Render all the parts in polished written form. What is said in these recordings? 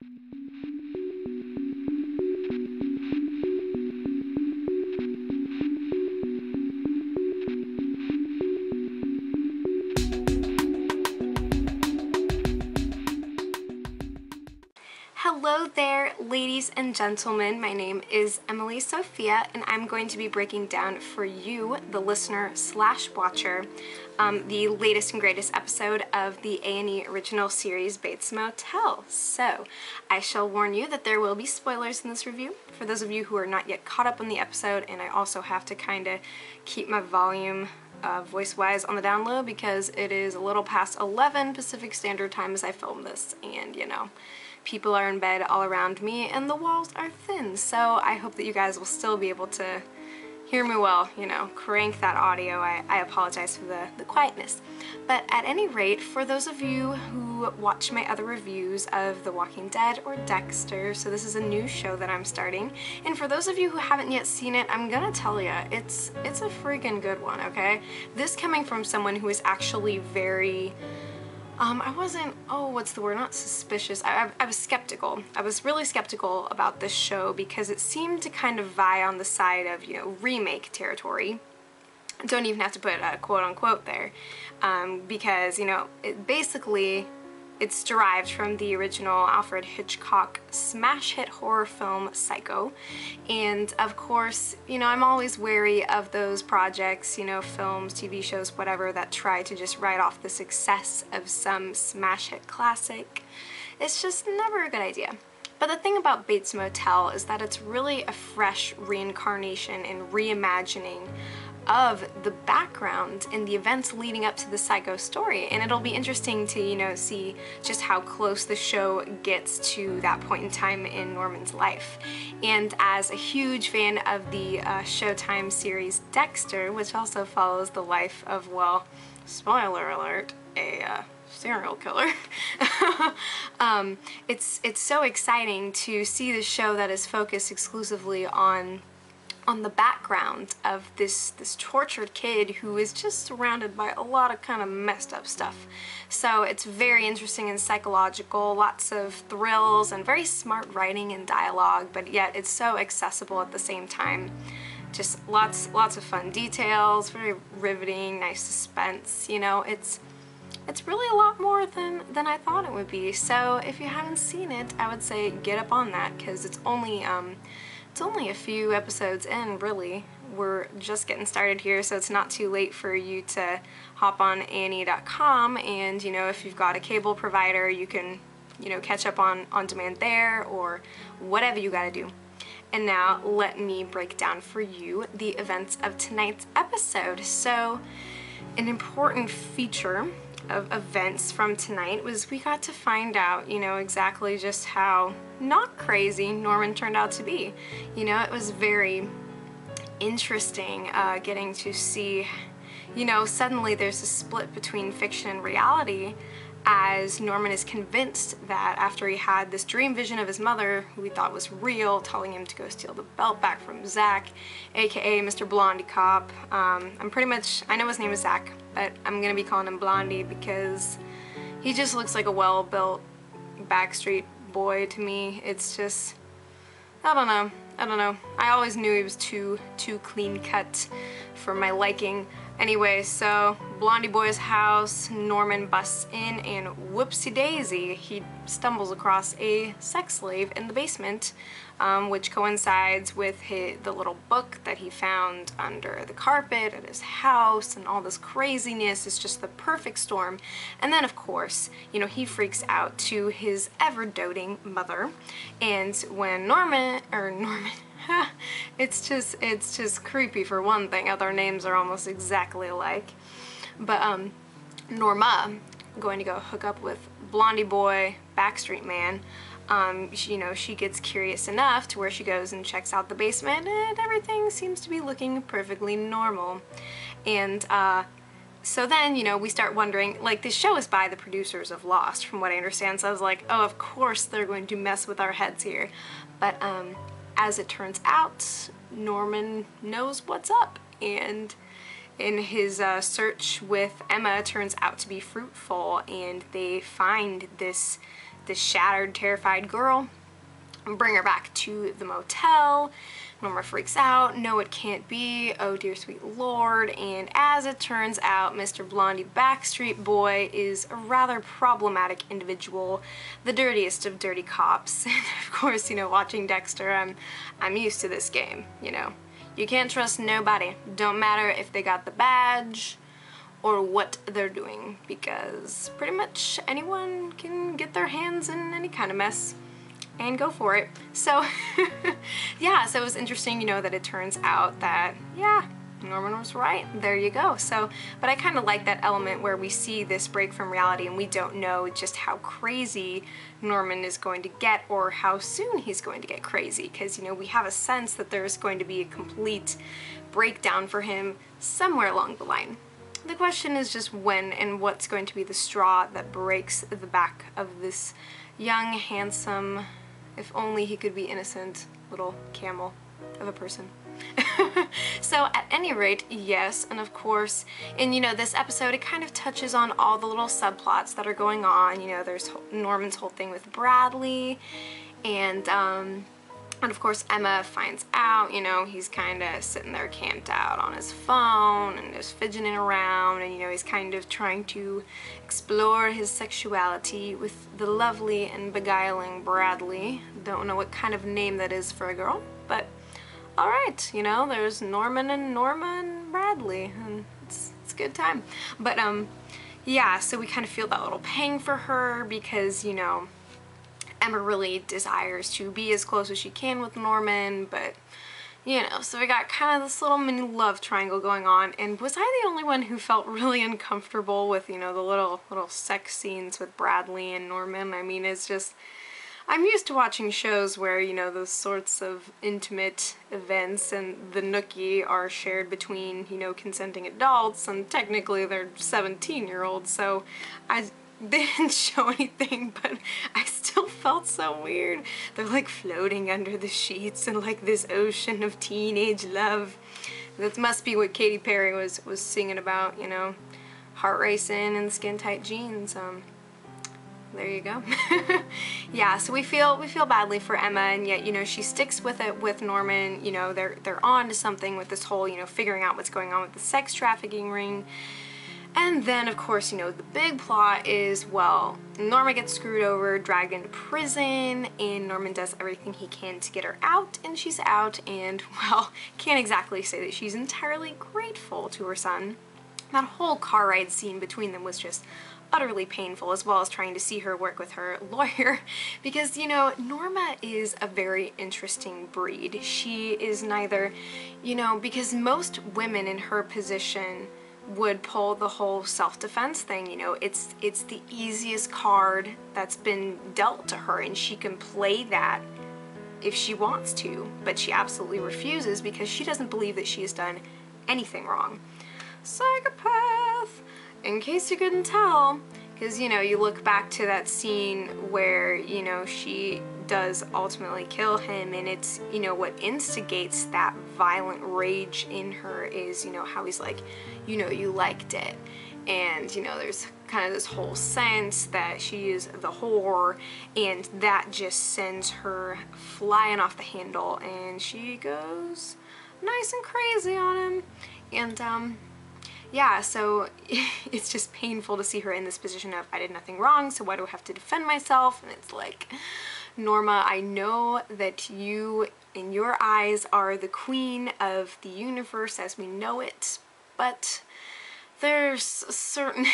Hello there, ladies and gentlemen. My name is Emily Sophia, and I'm going to be breaking down for you, the listener / watcher, the latest and greatest episode of the A&E original series Bates Motel. So, I shall warn you that there will be spoilers in this review for those of you who are not yet caught up on the episode, and I also have to kind of keep my volume voice-wise on the down low because it is a little past 11 Pacific Standard Time as I film this, and you know, people are in bed all around me and the walls are thin, so I hope that you guys will still be able to hear me well, you know, crank that audio. I apologize for the quietness. But at any rate, for those of you who watch my other reviews of The Walking Dead or Dexter, so this is a new show that I'm starting, and for those of you who haven't yet seen it, I'm gonna tell you, it's a freaking good one, okay? This coming from someone who is actually very I wasn't, what's the word, not suspicious, I was skeptical. I was really skeptical about this show because it seemed to kind of vie on the side of, you know, remake territory. I don't even have to put a quote-unquote there, because, you know, it's derived from the original Alfred Hitchcock smash hit horror film Psycho, and of course, you know, I'm always wary of those projects, you know, films, TV shows, whatever, that try to just write off the success of some smash hit classic. It's just never a good idea. But the thing about Bates Motel is that it's really a fresh reincarnation and reimagining of the background and the events leading up to the Psycho story, and it'll be interesting to, you know, see just how close the show gets to that point in time in Norman's life. And as a huge fan of the Showtime series Dexter, which also follows the life of, well, spoiler alert, a serial killer, it's so exciting to see the show that is focused exclusively on the background of this tortured kid who is just surrounded by a lot of kind of messed up stuff. So it's very interesting and psychological, lots of thrills and very smart writing and dialogue, but yet it's so accessible at the same time. Just lots of fun details, very riveting, nice suspense, you know, it's really a lot more than I thought it would be. So if you haven't seen it, I would say get up on that, because it's only a few episodes in, really. We're just getting started here, so it's not too late for you to hop on ane.com, and, you know, if you've got a cable provider, you can, you know, catch up on demand there, or whatever you gotta do. And now let me break down for you the events of tonight's episode. So, an important feature of events from tonight was we got to find out, you know, exactly just how not crazy Norman turned out to be. You know, it was very interesting getting to see, you know, suddenly there's a split between fiction and reality, as Norman is convinced that after he had this dream vision of his mother, who he thought was real, telling him to go steal the belt back from Zach, aka Mr. Blondie Cop. I know his name is Zach, but I'm gonna be calling him Blondie because he just looks like a well-built Backstreet boy to me. It's just, I don't know. I always knew he was too clean cut for my liking. Anyway, so Blondie Boy's house, Norman busts in, and whoopsie daisy, he stumbles across a sex slave in the basement, which coincides with the little book that he found under the carpet at his house, and all this craziness is just the perfect storm. And then, of course, you know, he freaks out to his ever-doting mother, and when Norman, it's just creepy for one thing. Other names are almost exactly alike. But Norma, going to go hook up with Blondie Boy, Backstreet Man, you know, she gets curious enough to where she goes and checks out the basement, and everything seems to be looking perfectly normal. And so then, you know, we start wondering, like, this show is by the producers of Lost, from what I understand, so I was like, oh, of course they're going to mess with our heads here. But as it turns out, Norman knows what's up, and in his search with Emma turns out to be fruitful, and they find this this shattered, terrified girl and bring her back to the motel. Norma freaks out. No, it can't be. Oh dear sweet lord. And as it turns out, Mr. Blondie Backstreet Boy is a rather problematic individual, the dirtiest of dirty cops. And of course, you know, watching Dexter, I'm used to this game, you know. You can't trust nobody. Don't matter if they got the badge or what they're doing, because pretty much anyone can get their hands in any kind of mess and go for it. So yeah, so it was interesting, you know, that it turns out that, yeah, Norman was right. There you go. So, but I kind of like that element where we see this break from reality and we don't know just how crazy Norman is going to get or how soon he's going to get crazy, because, you know, we have a sense that there's going to be a complete breakdown for him somewhere along the line. The question is just when and what's going to be the straw that breaks the back of this young, handsome, if only he could be innocent, little camel of a person. So at any rate, yes, and of course, in, you know, this episode, it kind of touches on all the little subplots that are going on. You know, there's Norman's whole thing with Bradley, and of course Emma finds out, you know, he's kind of sitting there camped out on his phone and just fidgeting around, and, you know, he's kind of trying to explore his sexuality with the lovely and beguiling Bradley. Don't know what kind of name that is for a girl, but alright, you know, there's Norman and Norma and Bradley, and it's a good time. But yeah, so we kind of feel that little pang for her because, you know, Emma really desires to be as close as she can with Norman, but, you know, so we got kind of this little mini love triangle going on. And was I the only one who felt really uncomfortable with, you know, the little sex scenes with Bradley and Norman? I mean, it's just, I'm used to watching shows where, you know, those sorts of intimate events and the nookie are shared between, you know, consenting adults, and technically they're 17-year-olds, so they didn't show anything, but I still felt so weird. They're like floating under the sheets in like this ocean of teenage love. That must be what Katy Perry was singing about, you know, heart racing and skin tight jeans. There you go. Yeah, so we feel badly for Emma, and yet, you know, she sticks with it with Norman. You know, they're on to something with this whole, you know, figuring out what's going on with the sex trafficking ring. And then, of course, you know, the big plot is, well, Norma gets screwed over, dragged into prison, and Norman does everything he can to get her out, and she's out, and, well, can't exactly say that she's entirely grateful to her son. That whole car ride scene between them was just utterly painful, as well as trying to see her work with her lawyer, because, you know, Norma is a very interesting breed. She is neither, you know, because most women in her position would pull the whole self-defense thing, you know, it's the easiest card that's been dealt to her, and she can play that if she wants to, but she absolutely refuses because she doesn't believe that she has done anything wrong. Psychopath, in case you couldn't tell, because, you know, you look back to that scene where, you know, she does ultimately kill him, and it's, you know, what instigates that violent rage in her is, you know, how he's like, you know, you liked it, and, you know, there's kind of this whole sense that she is the whore, and that just sends her flying off the handle, and she goes nice and crazy on him. And yeah, so it's just painful to see her in this position of, I did nothing wrong, so why do I have to defend myself? And it's like, Norma, I know that you, in your eyes, are the queen of the universe as we know it, but there's certain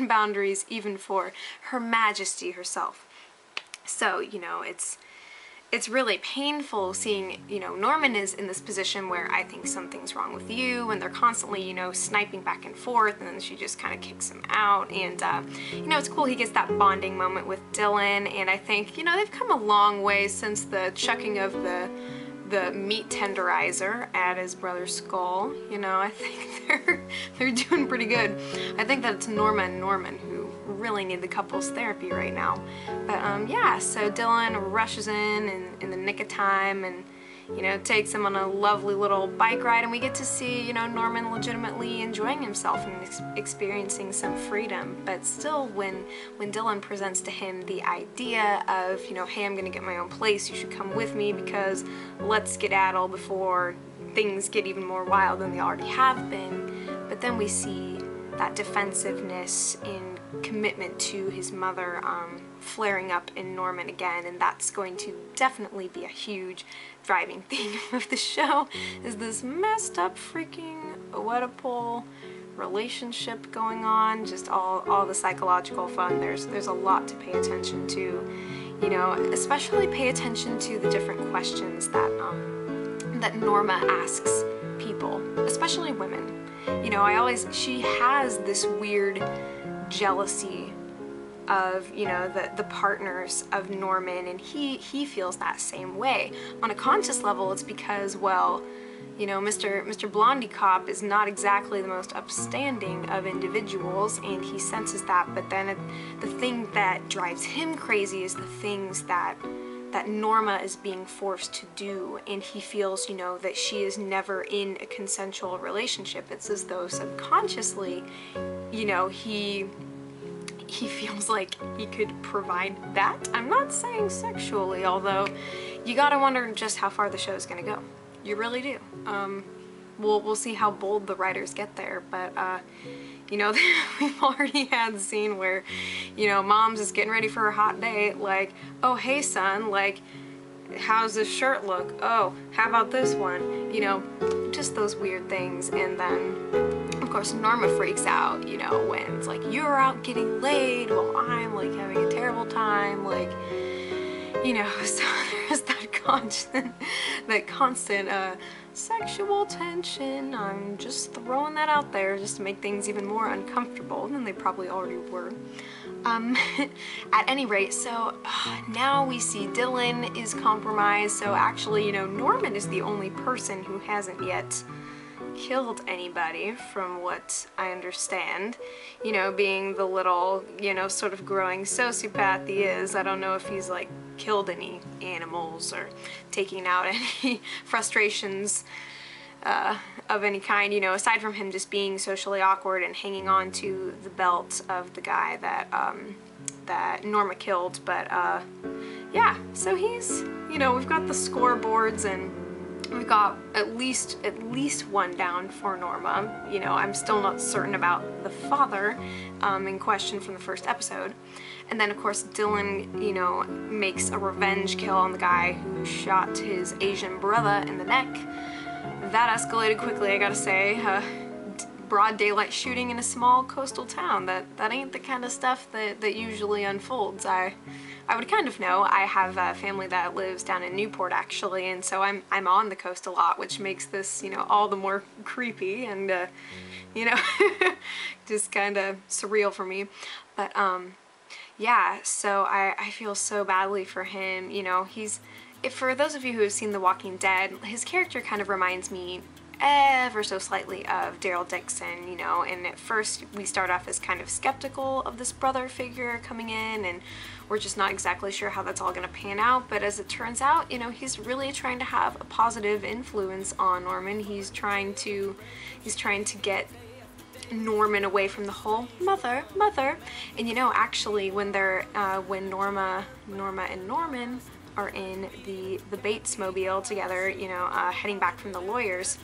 boundaries even for Her Majesty herself. So, you know, it's really painful seeing, you know, Norman is in this position where I think something's wrong with you, and they're constantly, you know, sniping back and forth, and then she just kind of kicks him out. And you know, it's cool he gets that bonding moment with Dylan, and I think, you know, they've come a long way since the chucking of the meat tenderizer at his brother's skull. You know, I think they're doing pretty good. I think that it's Norma and Norman who really need the couples therapy right now. But yeah, so Dylan rushes in the nick of time, and you know, takes him on a lovely little bike ride, and we get to see, you know, Norman legitimately enjoying himself and experiencing some freedom. But still, when Dylan presents to him the idea of, you know, hey, I'm gonna get my own place, you should come with me because let's skedaddle before things get even more wild than they already have been. But then we see that defensiveness and commitment to his mother flaring up in Norman again, and that's going to definitely be a huge driving theme of the show, is this messed up freaking Oedipal relationship going on, just all the psychological fun. There's a lot to pay attention to, you know, especially pay attention to the different questions that Norma asks people, especially women. You know, she has this weird jealousy of, you know, the partners of Norman, and he feels that same way. On a conscious level, it's because, well, you know, Mr. Blondie Cop is not exactly the most upstanding of individuals, and he senses that, but then the thing that drives him crazy is the things that Norma is being forced to do, and he feels, you know, that she is never in a consensual relationship. It's as though subconsciously, you know, he feels like he could provide that. I'm not saying sexually, although you gotta wonder just how far the show's gonna go. You really do. We'll see how bold the writers get there, but you know, we've already had the scene where, you know, mom's is getting ready for her hot date, like, oh, hey son, like, how's this shirt look? Oh, how about this one? You know, just those weird things. And then, of course, Norma freaks out, you know, when it's like, you're out getting laid while I'm, like, having a terrible time, like, you know, so there's that constant sexual tension. I'm just throwing that out there just to make things even more uncomfortable than they probably already were. At any rate, so now we see Dylan is compromised, so actually, you know, Norman is the only person who hasn't yet killed anybody, from what I understand. You know, being the little, you know, sort of growing sociopath he is, I don't know if he's, like, killed any animals or taking out any frustrations of any kind, you know, aside from him just being socially awkward and hanging on to the belt of the guy that Norma killed. But yeah, so he's, you know, we've got the scoreboards and we've got at least one down for Norma. You know, I'm still not certain about the father in question from the first episode. And then, of course, Dylan, you know, makes a revenge kill on the guy who shot his Asian brother in the neck. That escalated quickly, I gotta say. Broad daylight shooting in a small coastal town. That ain't the kind of stuff that usually unfolds. I would kind of know. I have a family that lives down in Newport, actually, and so I'm on the coast a lot, which makes this, you know, all the more creepy and, you know, just kind of surreal for me. But, yeah, so I feel so badly for him. You know, for those of you who have seen The Walking Dead, his character kind of reminds me ever so slightly of Daryl Dixon, you know, and at first we start off as kind of skeptical of this brother figure coming in, and we're just not exactly sure how that's all going to pan out, but as it turns out, you know, he's really trying to have a positive influence on Norman. He's trying to get Norman away from the whole mother, and you know, actually when Norma and Norman are in the Bates Mobile together, you know, heading back from the lawyers,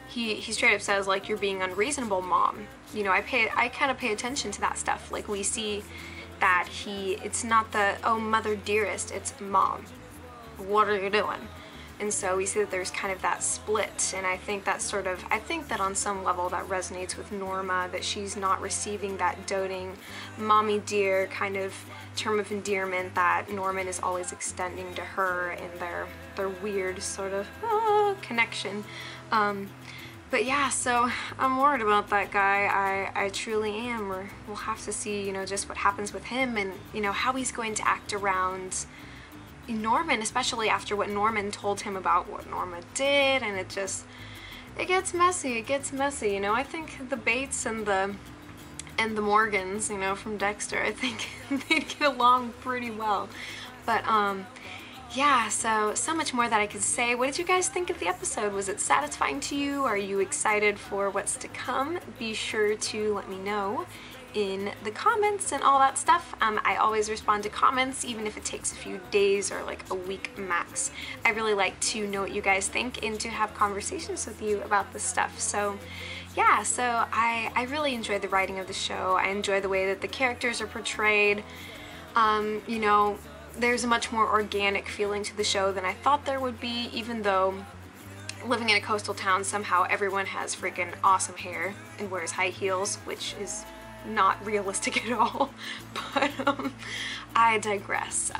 he straight up says, like, you're being unreasonable, Mom. You know, I kind of pay attention to that stuff. Like, we see that it's not the, oh, mother dearest, it's Mom, what are you doing? And so we see that there's kind of that split, and I think that on some level that resonates with Norma, that she's not receiving that doting, mommy dear kind of term of endearment that Norman is always extending to her in their weird sort of connection. But yeah, so I'm worried about that guy. I truly am. We'll have to see, you know, just what happens with him, and, you know, how he's going to act around Norman, especially after what Norman told him about what Norma did, and it gets messy, you know. I think the Bates and the Morgans, you know, from Dexter, I think they'd get along pretty well. But yeah, so much more that I could say. What did you guys think of the episode? Was it satisfying to you? Are you excited for what's to come? Be sure to let me know in the comments and all that stuff. I always respond to comments, even if it takes a few days or like a week max. I really like to know what you guys think and to have conversations with you about this stuff. So yeah, so I really enjoy the writing of the show. I enjoy the way that the characters are portrayed. You know, there's a much more organic feeling to the show than I thought there would be, even though living in a coastal town, somehow everyone has freaking awesome hair and wears high heels, which is not realistic at all. But I digress.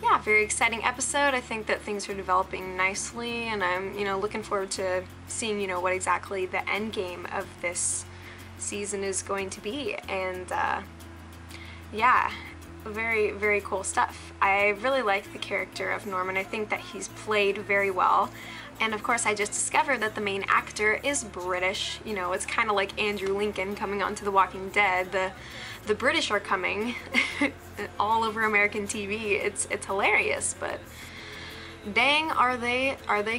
Yeah, very exciting episode. I think that things are developing nicely, and I'm, you know, looking forward to seeing, you know, what exactly the end game of this season is going to be. And yeah, very, very cool stuff. I really like the character of Norman. I think that he's played very well. And of course I just discovered that the main actor is British. You know, it's kind of like Andrew Lincoln coming onto The Walking Dead. The British are coming all over American TV. It's hilarious, but dang, are they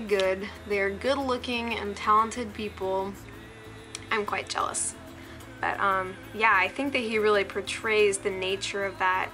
good. They're good looking and talented people. I'm quite jealous. But yeah, I think that he really portrays the nature of that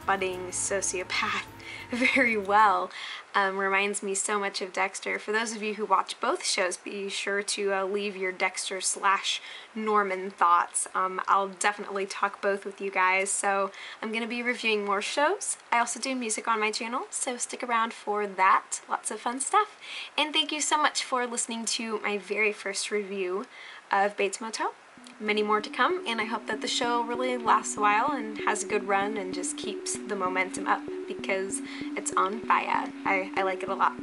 budding sociopath very well. Reminds me so much of Dexter. For those of you who watch both shows, be sure to leave your Dexter / Norman thoughts. I'll definitely talk both with you guys. So I'm going to be reviewing more shows. I also do music on my channel, so stick around for that. Lots of fun stuff. And thank you so much for listening to my very first review of Bates Motel. Many more to come, and I hope that the show really lasts a while and has a good run and just keeps the momentum up, because it's on fire. I like it a lot.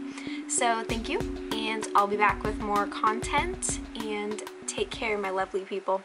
So thank you, and I'll be back with more content, and take care, my lovely people.